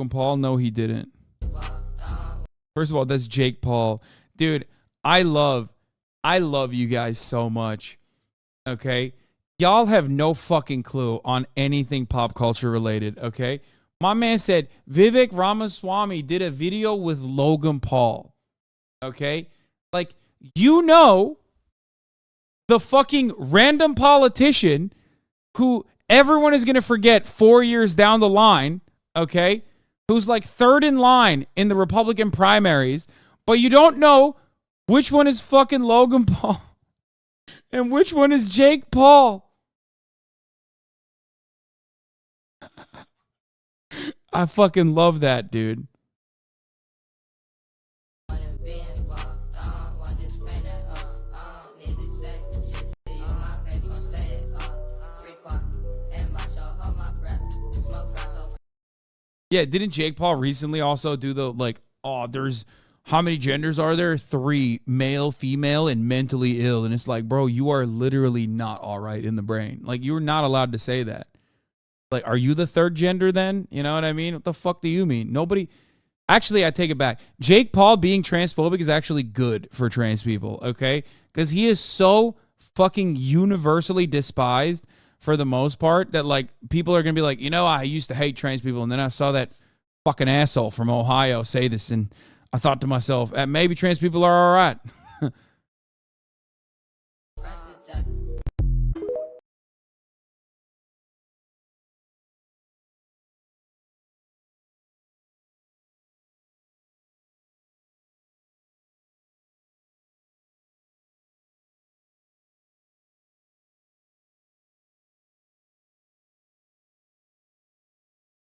Logan Paul? No, he didn't. First of all, that's Jake Paul. Dude, I love you guys so much. Okay? Y'all have no fucking clue on anything pop culture related, okay? My man said Vivek Ramaswamy did a video with Logan Paul. Okay? Like, you know, the fucking random politician who everyone is going to forget 4 years down the line, okay? Who's like third in line in the Republican primaries, but you don't know which one is fucking Logan Paul and which one is Jake Paul. I fucking love that, dude. Yeah, didn't Jake Paul recently also do the like, oh, there's how many genders are there? 3, male, female, and mentally ill. And it's like, bro, you are literally not all right in the brain. Like, you're not allowed to say that. Like, are you the third gender then? You know what I mean? What the fuck do you mean? Nobody. Actually, I take it back. Jake Paul being transphobic is actually good for trans people, okay? Because he is so fucking universally despised for the most part that, like, people are going to be like, you know, I used to hate trans people, and then I saw that fucking asshole from Ohio say this, and I thought to myself, maybe trans people are all right.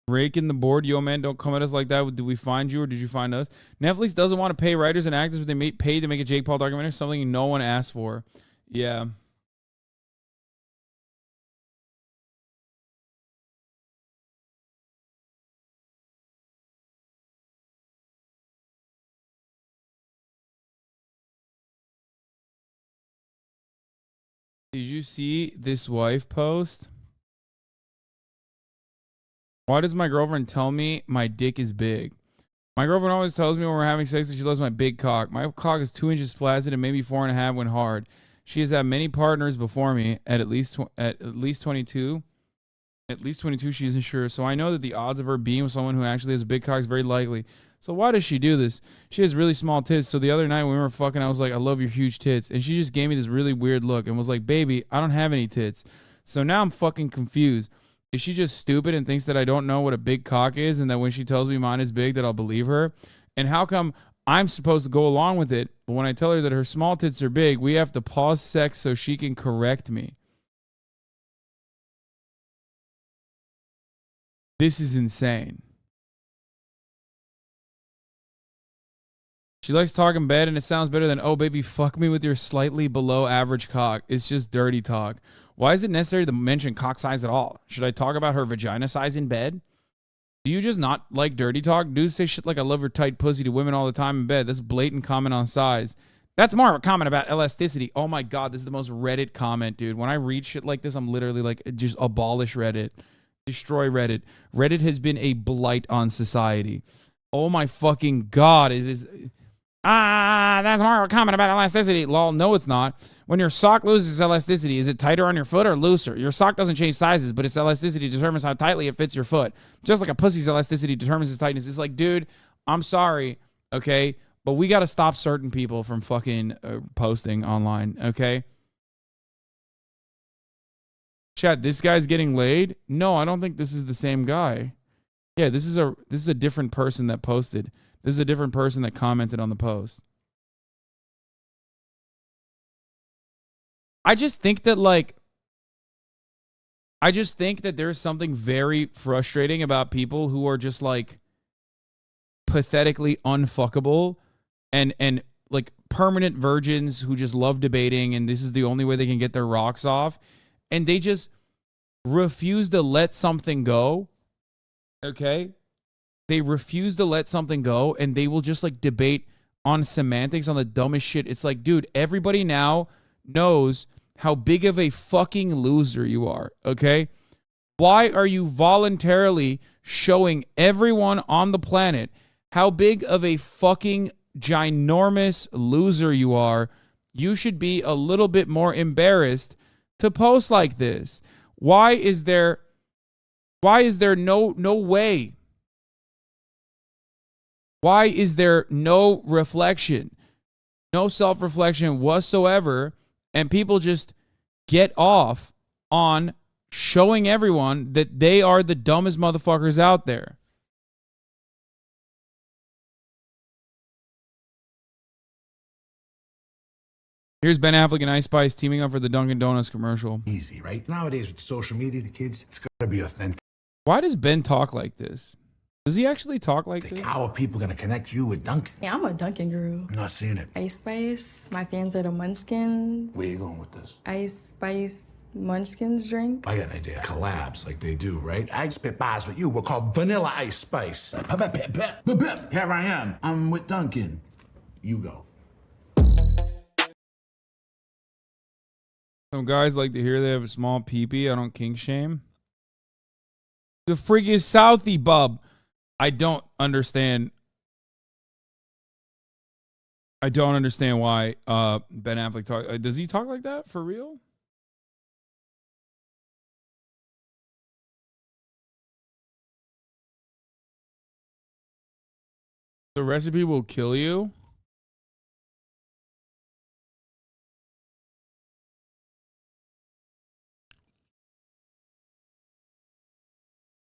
Raking the board, yo man, don't come at us like that. Did we find you or did you find us? Netflix doesn't want to pay writers and actors, but they paid to make a Jake Paul documentary, something no one asked for. Yeah. Did you see this wife post? Why does my girlfriend tell me my dick is big? My girlfriend always tells me when we're having sex that she loves my big cock. My cock is 2 inches flaccid and maybe 4.5 when hard. She has had many partners before me at least 22. At least 22, she isn't sure. So I know that the odds of her being with someone who actually has a big cock is very likely. So why does she do this? She has really small tits. So the other night when we were fucking, I was like, I love your huge tits. And she just gave me this really weird look and was like, baby, I don't have any tits. So now I'm fucking confused. Is she just stupid and thinks that I don't know what a big cock is and that when she tells me mine is big that I'll believe her? And how come I'm supposed to go along with it, but when I tell her that her small tits are big, we have to pause sex so she can correct me? This is insane. She likes talking bad and it sounds better than, oh, baby, fuck me with your slightly below average cock. It's just dirty talk. Why is it necessary to mention cock size at all? Should I talk about her vagina size in bed? Do you just not like dirty talk? Dudes say shit like I love your tight pussy to women all the time in bed. That's blatant comment on size. That's more of a comment about elasticity. Oh my God, this is the most Reddit comment, dude. When I read shit like this, I'm literally like, just abolish Reddit. Destroy Reddit. Reddit has been a blight on society. Oh my fucking God. It is... that's more of a comment about elasticity. Lol, no, it's not. When your sock loses elasticity, is it tighter on your foot or looser? Your sock doesn't change sizes, but its elasticity determines how tightly it fits your foot. Just like a pussy's elasticity determines its tightness. It's like, dude, I'm sorry, okay? But we got to stop certain people from fucking posting online, okay? Chat, this guy's getting laid? No, I don't think this is the same guy. Yeah, this is a different person that posted. This is a different person that commented on the post. I just think that there's something very frustrating about people who are just like pathetically unfuckable and like permanent virgins who just love debating and this is the only way they can get their rocks off and they just refuse to let something go. Okay? They refuse to let something go and they will just like debate on semantics on the dumbest shit. It's like, dude, everybody now knows how big of a fucking loser you are, okay? Why are you voluntarily showing everyone on the planet how big of a fucking ginormous loser you are? You should be a little bit more embarrassed to post like this. Why is there no way? Why is there no reflection, no self-reflection whatsoever, and people just get off on showing everyone that they are the dumbest motherfuckers out there? Here's Ben Affleck and Ice Spice teaming up for the Dunkin' Donuts commercial. Easy, right? Nowadays with social media, the kids, it's gotta be authentic. Why does Ben talk like this? Does he actually talk like this? How are people gonna connect you with Dunkin'? Yeah, I'm a Dunkin' girl. I'm not seeing it. Ice Spice. My fans are the Munchkins. Where you going with this? Ice Spice Munchkins drink. I got an idea. Collabs like they do, right? I spit bars with you. We're called Vanilla Ice Spice. Here I am. I'm with Dunkin'. You go. Some guys like to hear they have a small peepee. I don't kink shame. The freaking Southie bub. I don't understand. I don't understand why Ben Affleck talk. Does he talk like that for real? The recipe will kill you.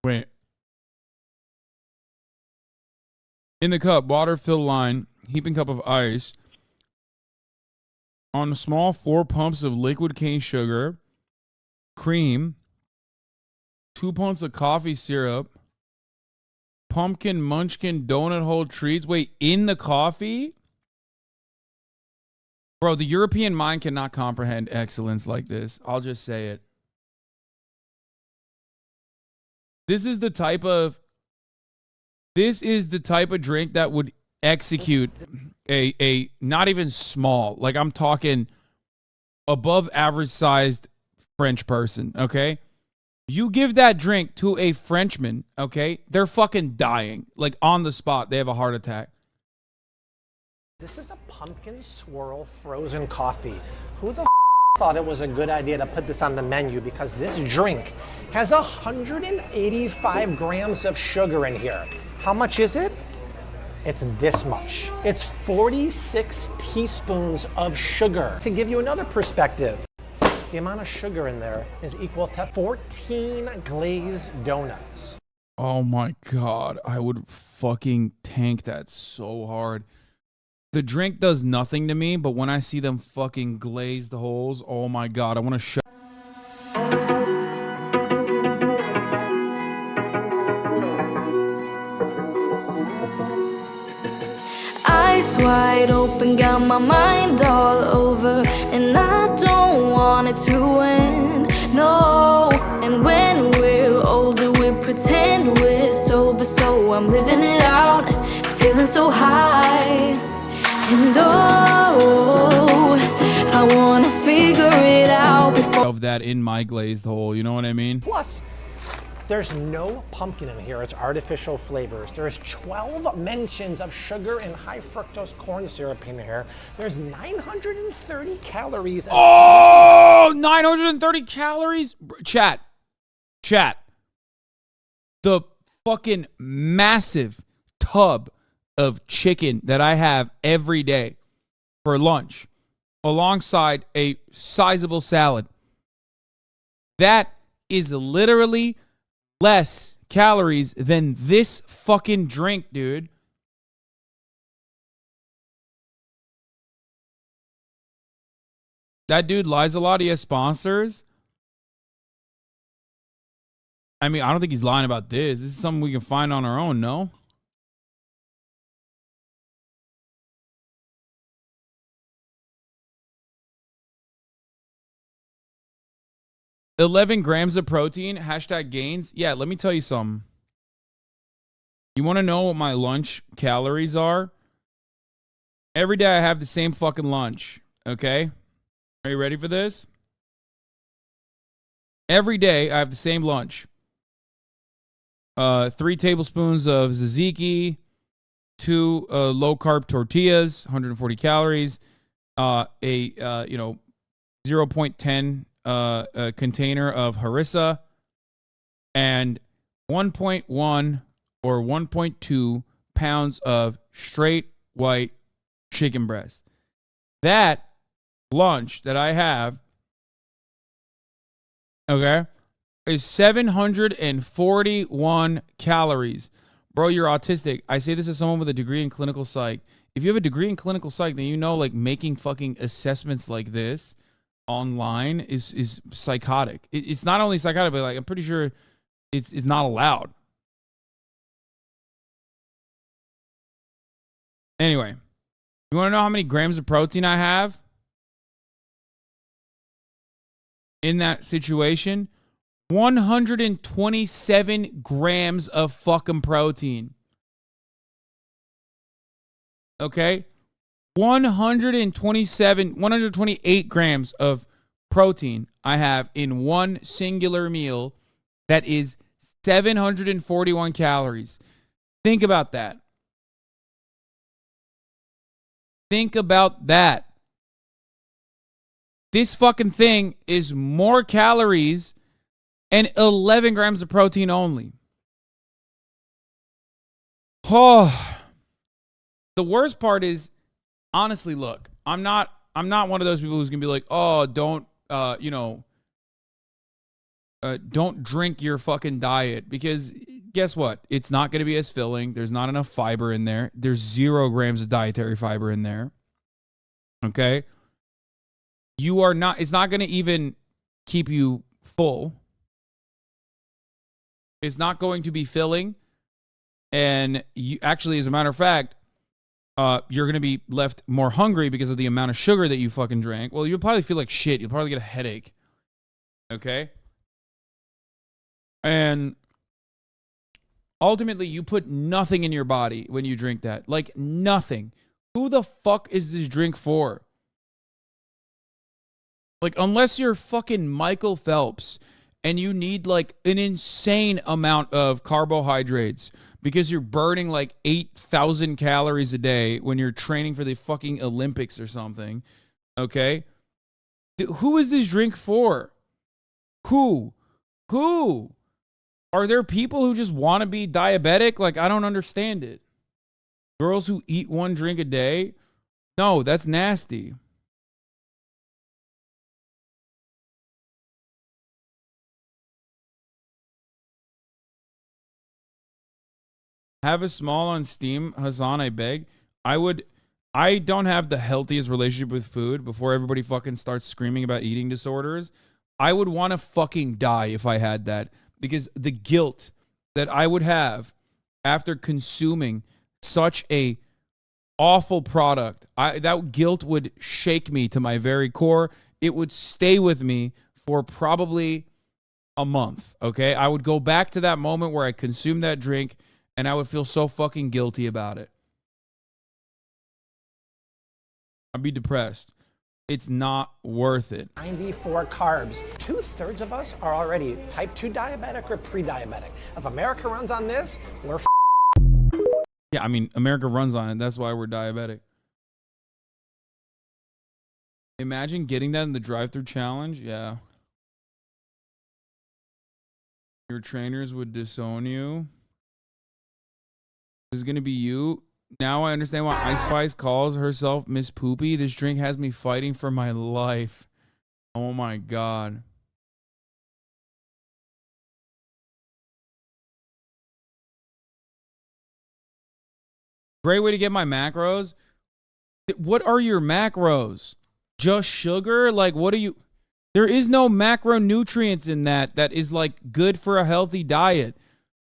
Wait. In the cup, water fill line, heaping cup of ice. On a small 4 pumps of liquid cane sugar, cream, 2 pumps of coffee syrup, pumpkin munchkin donut hole treats. Wait, in the coffee? Bro, the European mind cannot comprehend excellence like this. I'll just say it. This is the type of drink that would execute a not even small, like I'm talking above average sized French person, okay? You give that drink to a Frenchman, okay? They're fucking dying. Like on the spot, they have a heart attack. This is a pumpkin swirl frozen coffee. Who the thought it was a good idea to put this on the menu? Because this drink has 185 grams of sugar in here. How much is it? It's this much. It's 46 teaspoons of sugar. To give you another perspective, the amount of sugar in there is equal to 14 glazed donuts. Oh my God. I would fucking tank that so hard. The drink does nothing to me, but when I see them fucking glazed holes, oh my God, I want to shut. Eyes wide open, got my mind all over, and I don't want it to end, no. And when we're older, we pretend we're sober, so I'm living it out, feeling so high. And oh, I wanna figure it out before Of that in my glazed hole, you know what I mean? Plus, there's no pumpkin in here. It's artificial flavors. There's 12 mentions of sugar and high fructose corn syrup in here. There's 930 calories. Oh, 930 calories? Chat. The fucking massive tub of chicken that I have every day for lunch alongside a sizable salad. That is literally less calories than this fucking drink, dude. That dude lies a lot. He has sponsors. I mean, I don't think he's lying about this. This is something we can find on our own, no? $11 grams of protein, hashtag gains. Yeah, let me tell you something. You want to know what my lunch calories are? Every day I have the same fucking lunch, okay? Are you ready for this? Every day I have the same lunch. 3 tablespoons of tzatziki, 2 low carb tortillas, 140 calories, a 0.10 container of harissa, and 1.1 or 1.2 pounds of straight white chicken breast. That lunch that I have, okay, is 741 calories. Bro, you're autistic. I say this as someone with a degree in clinical psych. If you have a degree in clinical psych, then you know like making fucking assessments like this online is psychotic. It's not only psychotic, but like I'm pretty sure it's not allowed. Anyway, you want to know how many grams of protein I have in that situation? 127 grams of fucking protein. Okay? 128 grams of protein I have in one singular meal that is 741 calories. Think about that. Think about that. This fucking thing is more calories and 11 grams of protein only. Oh, the worst part is, honestly, look, I'm not one of those people who's gonna be like, oh, don't drink your fucking diet, because guess what? It's not gonna be as filling. There's not enough fiber in there. There's 0 grams of dietary fiber in there. Okay, it's not gonna even keep you full. It's not going to be filling. And you actually, as a matter of fact, you're going to be left more hungry because of the amount of sugar that you fucking drank. Well, you'll probably feel like shit. You'll probably get a headache. Okay? And ultimately, you put nothing in your body when you drink that. Like, nothing. Who the fuck is this drink for? Like, unless you're fucking Michael Phelps and you need like an insane amount of carbohydrates because you're burning like 8,000 calories a day when you're training for the fucking Olympics or something, okay? Who is this drink for? Who? Are there people who just want to be diabetic? Like, I don't understand it. Girls who eat 1 drink a day? No, that's nasty. Have a small on Steam, Hasan, I beg. I don't have the healthiest relationship with food. Before everybody fucking starts screaming about eating disorders, I would want to fucking die if I had that, because the guilt that I would have after consuming such a awful product, that guilt would shake me to my very core. It would stay with me for probably a month, okay? I would go back to that moment where I consumed that drink, and I would feel so fucking guilty about it. I'd be depressed. It's not worth it. 94 carbs. 2/3 of us are already type 2 diabetic or pre-diabetic. If America runs on this, we're Yeah, I mean, America runs on it. That's why we're diabetic. Imagine getting that in the drive-thru challenge. Yeah. Your trainers would disown you. This is going to be you. Now I understand why Ice Spice calls herself Miss Poopy. This drink has me fighting for my life. Oh my God. Great way to get my macros. What are your macros? Just sugar? Like, what are you? There is no macronutrients in that is like good for a healthy diet.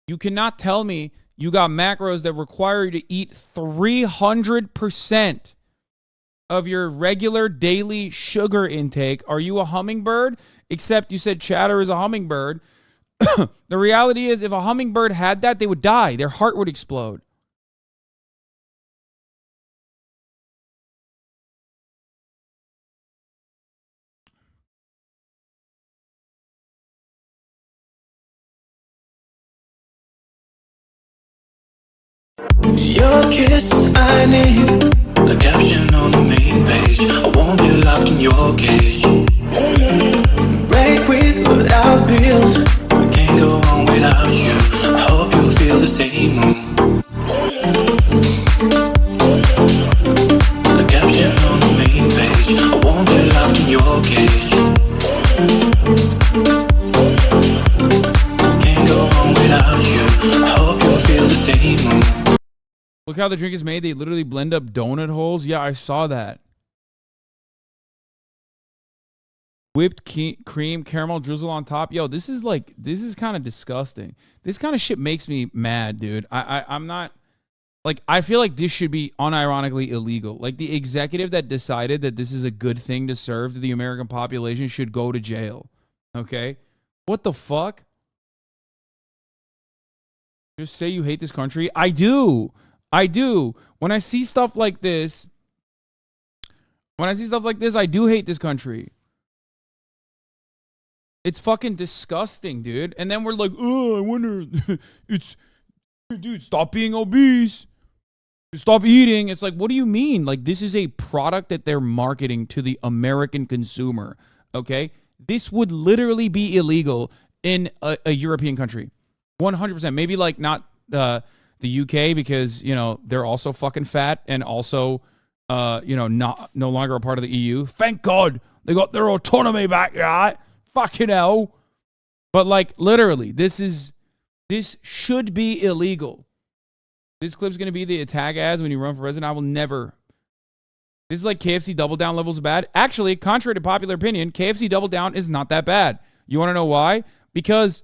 You cannot tell me you got macros that require you to eat 300% of your regular daily sugar intake. Are you a hummingbird? Except you said Chatter is a hummingbird. The reality is, if a hummingbird had that, they would die. Their heart would explode. Your kiss, I need a caption on the main page. I won't be locked in your cage. Break with what I've built. I can't go on without you. I hope you feel the same mood. A caption on the main page. I won't be locked in your cage. I can't go on without you. I hope you feel the same mood. Look how the drink is made. They literally blend up donut holes. Yeah, I saw that. Whipped cream, caramel drizzle on top. Yo, this is kind of disgusting. This kind of shit makes me mad, dude. I'm not, like, I feel like this should be unironically illegal. Like, the executive that decided that this is a good thing to serve to the American population should go to jail. Okay? What the fuck? Just say you hate this country. I do. When I see stuff like this, I do hate this country. It's fucking disgusting, dude. And then we're like, oh, I wonder, dude, stop being obese. Stop eating. It's like, what do you mean? Like, this is a product that they're marketing to the American consumer, okay? This would literally be illegal in a European country. 100%. Maybe, like, not the UK because, you know, they're also fucking fat and also, you know, no longer a part of the EU. Thank God they got their autonomy back, right? Fucking hell. But, like, literally, this should be illegal. This clip's going to be the tag ads when you run for president. I will never. This is like KFC Double Down levels of bad. Actually, contrary to popular opinion, KFC Double Down is not that bad. You want to know why? Because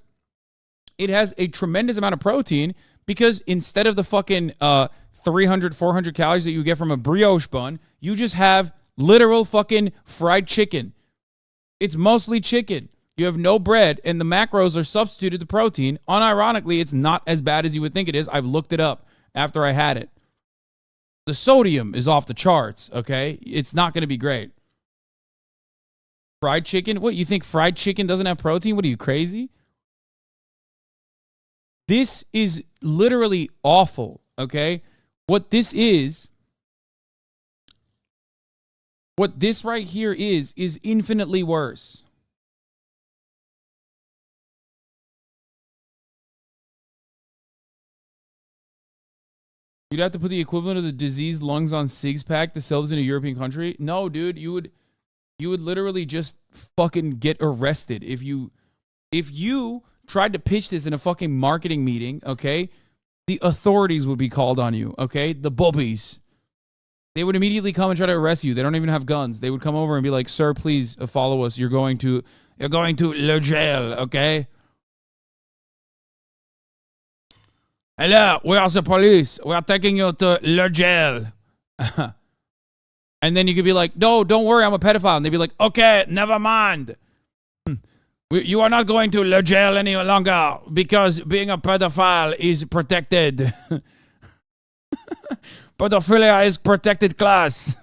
it has a tremendous amount of protein, because instead of the fucking 300, 400 calories that you get from a brioche bun, you just have literal fucking fried chicken. It's mostly chicken. You have no bread, and the macros are substituted to protein. Unironically, it's not as bad as you would think it is. I've looked it up after I had it. The sodium is off the charts, okay? It's not going to be great. Fried chicken? What, you think fried chicken doesn't have protein? What, are you crazy? This is literally awful, okay? What this right here is infinitely worse. You'd have to put the equivalent of the diseased lungs on Sigs pack to sell this in a European country? No, dude, you would literally just fucking get arrested if you tried to pitch this in a fucking marketing meeting, okay? The authorities would be called on you, okay? The bobbies. They would immediately come and try to arrest you. They don't even have guns. They would come over and be like, "Sir, please follow us. You're going to le jail, okay? Hello, we are the police. We are taking you to le jail." And then you could be like, "No, don't worry, I'm a pedophile." And they'd be like, "Okay, never mind. You are not going to le jail any longer because being a pedophile is protected." Pedophilia is protected class.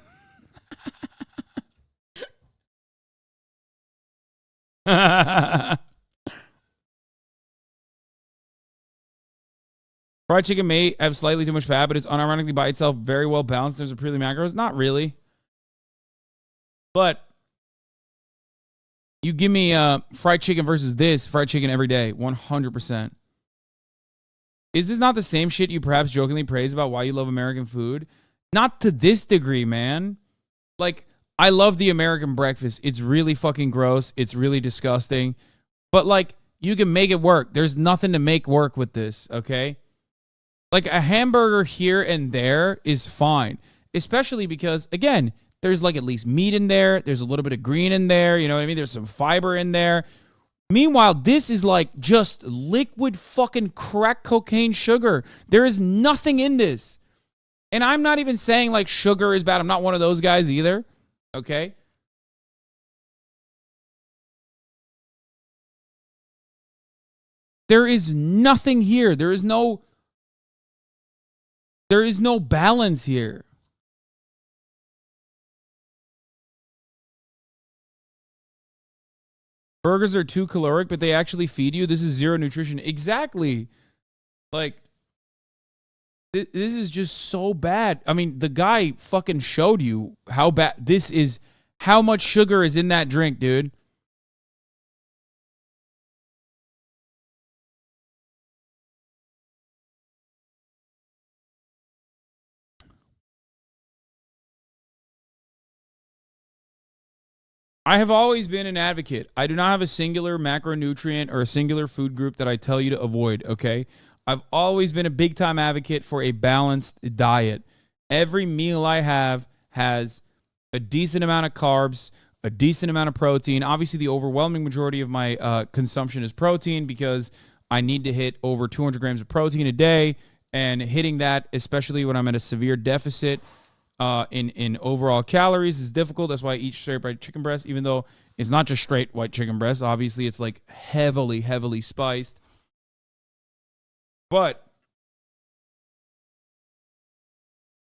Fried chicken may have slightly too much fat, but it's unironically by itself very well balanced. There's a purely macros. Not really. But you give me fried chicken versus this fried chicken every day. 100%. Is this not the same shit you perhaps jokingly praise about why you love American food? Not to this degree, man. Like, I love the American breakfast. It's really fucking gross. It's really disgusting. But, like, you can make it work. There's nothing to make work with this, okay? Like, a hamburger here and there is fine. Especially because, again, there's, like, at least meat in there. There's a little bit of green in there. You know what I mean? There's some fiber in there. Meanwhile, this is like just liquid fucking crack cocaine sugar. There is nothing in this. And I'm not even saying like sugar is bad. I'm not one of those guys either. Okay? There is nothing here. There is no balance here. Burgers are too caloric, but they actually feed you. This is zero nutrition. Exactly. Like, This is just so bad. I mean, the guy fucking showed you how bad this is, how much sugar is in that drink, dude. I have always been an advocate. I do not have a singular macronutrient or a singular food group that I tell you to avoid, okay? I've always been a big time advocate for a balanced diet. Every meal I have has a decent amount of carbs, a decent amount of protein. Obviously, the overwhelming majority of my consumption is protein because I need to hit over 200 grams of protein a day, and hitting that, especially when I'm at a severe deficit in overall calories, is difficult. That's why I eat straight white chicken breast, even though it's not just straight white chicken breast. Obviously, it's like heavily spiced. But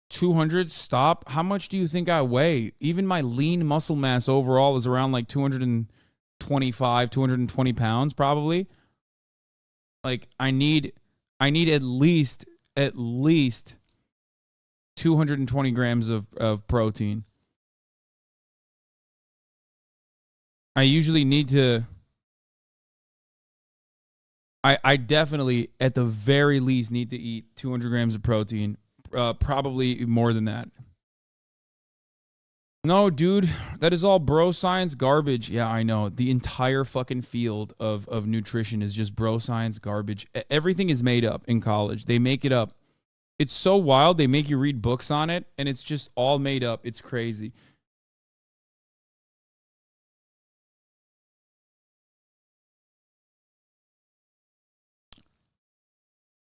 200, stop. How much do you think I weigh? Even my lean muscle mass overall is around like 225, 220 pounds probably. Like I need at least 220 grams of protein. I usually need to, I definitely, at the very least, need to eat 200 grams of protein. Probably more than that. No, dude, that is all bro science garbage. Yeah, I know. The entire fucking field of nutrition is just bro science garbage. Everything is made up in college. They make it up. It's so wild. They make you read books on it, and it's just all made up. It's crazy.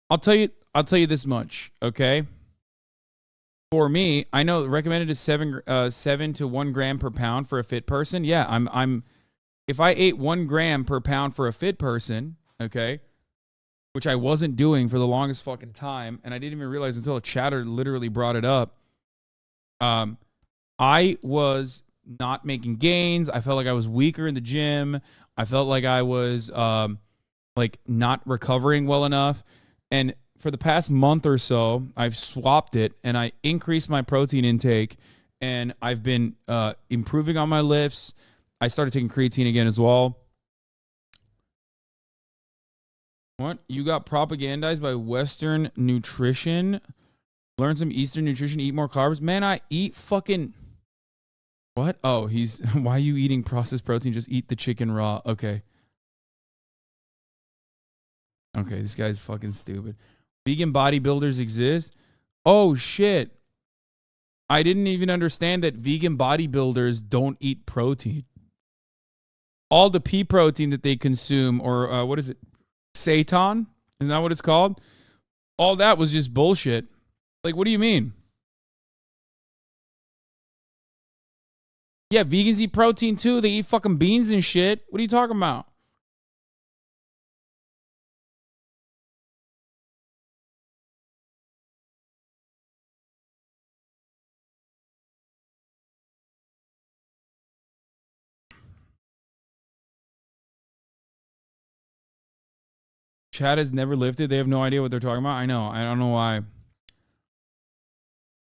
I'll tell you this much, okay? For me, I know recommended is 7 to 1 gram per pound for a fit person. Yeah, I'm if I ate 1 gram per pound for a fit person, okay, which I wasn't doing for the longest fucking time, and I didn't even realize until a chatter literally brought it up. I was not making gains. I felt like I was weaker in the gym. I felt like I was like not recovering well enough. And for the past month or so, I've swapped it and I increased my protein intake, and I've been improving on my lifts. I started taking creatine again as well. What? You got propagandized by Western nutrition? Learn some Eastern nutrition, eat more carbs? Man, I eat fucking... What? Oh, why are you eating processed protein? Just eat the chicken raw. Okay. Okay, this guy's fucking stupid. Vegan bodybuilders exist? Oh, shit. I didn't even understand that vegan bodybuilders don't eat protein. All the pea protein that they consume, or what is it? Seitan? Isn't that what it's called? All that was just bullshit. Like, what do you mean? Yeah, vegans eat protein too. They eat fucking beans and shit. What are you talking about? Chat has never lifted. They have no idea what they're talking about. I know. I don't know why.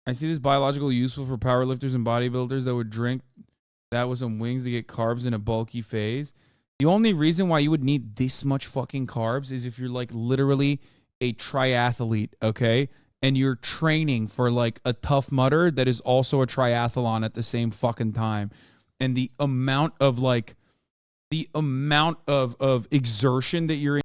I see this biological useful for powerlifters and bodybuilders that would drink that with some wings to get carbs in a bulky phase. The only reason why you would need this much fucking carbs is if you're like literally a triathlete, okay? And you're training for like a Tough Mudder that is also a triathlon at the same fucking time. And the amount of exertion that you're in